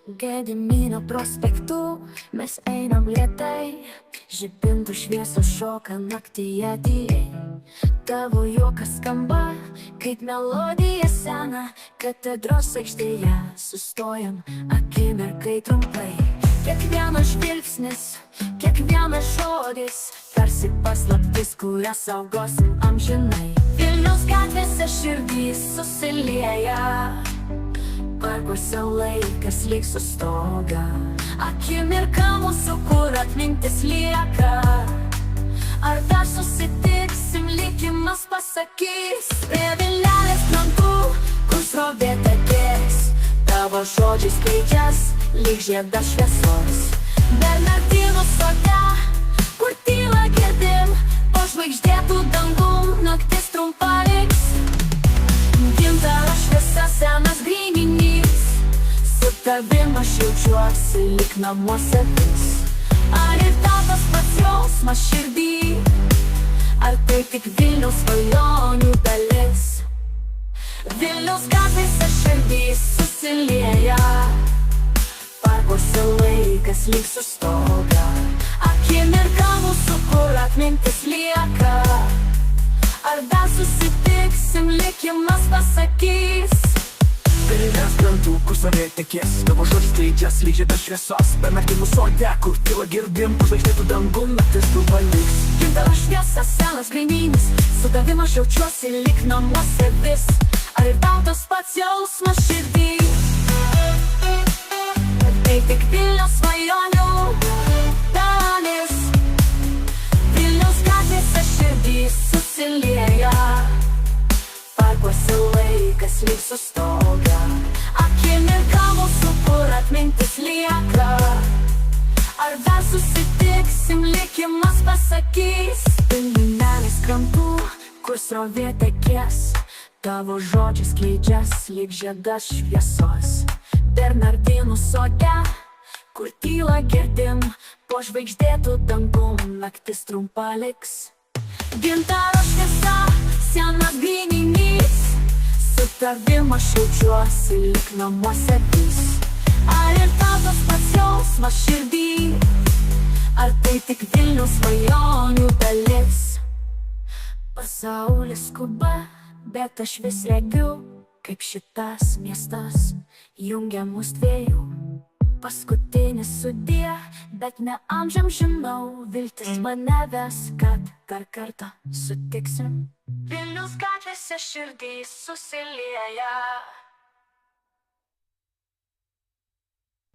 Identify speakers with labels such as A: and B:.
A: Gedimino prospektu mes einam lėtai, žibintų šviesos šoka naktyje tyliai. Tavo juokas skamba kaip melodija sena, katedros aikštėje sustojam akimirkai trumpai. Kiekvienas žvilgsnis, kiekvienas žodis, tarsi paslaptis, kurią saugosim amžinai. Vilniaus gatvėse širdys susilieja, parkuose laikas lyg sustoga. Akimirka mūsų, kur atmintis lieka. Ar dar susitiksim, likimas pasakys. Prie Vilnelės krantų, kur srovė tekės, tavo žodžiai skleidžias lyg žiedas šviesos. Bernardinų sode, kur tyla girdim, po žvaigždėtų dangum naktis trumpa liks. Gintaro šviesa senas grindinys, su tavim aš jaučiuosi lyg namuose vis. Ar ir tas pats jausmas širdį, ar tai tik Vilniaus svajonių dalis? Vilniaus gatvėse širdys susilieja, parkuose laikas lyg sustoga. Akimirka mūsų, kur atmintis lieka. Ar dar susitiksim, likimas pasakys.
B: Vilnelės krantų, kur srovė tekės, tavo žodžiai skleidžias lyg žiedas šviesos. Bernardinų sode, kur tyla girdim, po žvaigždėtų dangum naktis trumpa liks.
A: Gintaro šviesa senas grindinys, su tavim aš jaučiuosi lyg namuose vis. Ar ir tau tas pats jausmas širdį, ar tai tik Vilniaus svajonių dalis? Vilniaus gatvėse širdys susilieja, parkuose laikas lyg sustoga. Akimirka mūsų, kur atmintis lieka. Ar dar susitiksim, likimas pasakys. Vilnelės krantų, kur srovė tekės, tavo žodžiai skleidžias lyg žiedas šviesos. Bernardinų sode, kur tyla girdim, po žvaigždėtų dangum naktis trumpa liks. Gintaro šviesa senas grindinys, su tavim aš jaučiuosi lyg namuose vis. Ar ir tau tas pats jausmas širdį, ar tai tik Vilniaus svajonių dalis? Pasaulis skuba, bet aš vis regiu, kaip šitas miestas jungia mus dviejų. Paskutinis sudie, bet ne amžiam žinau, viltis mane ves, kad dar kartą sutiksim. Vilniaus gatvėse širdys susilieja,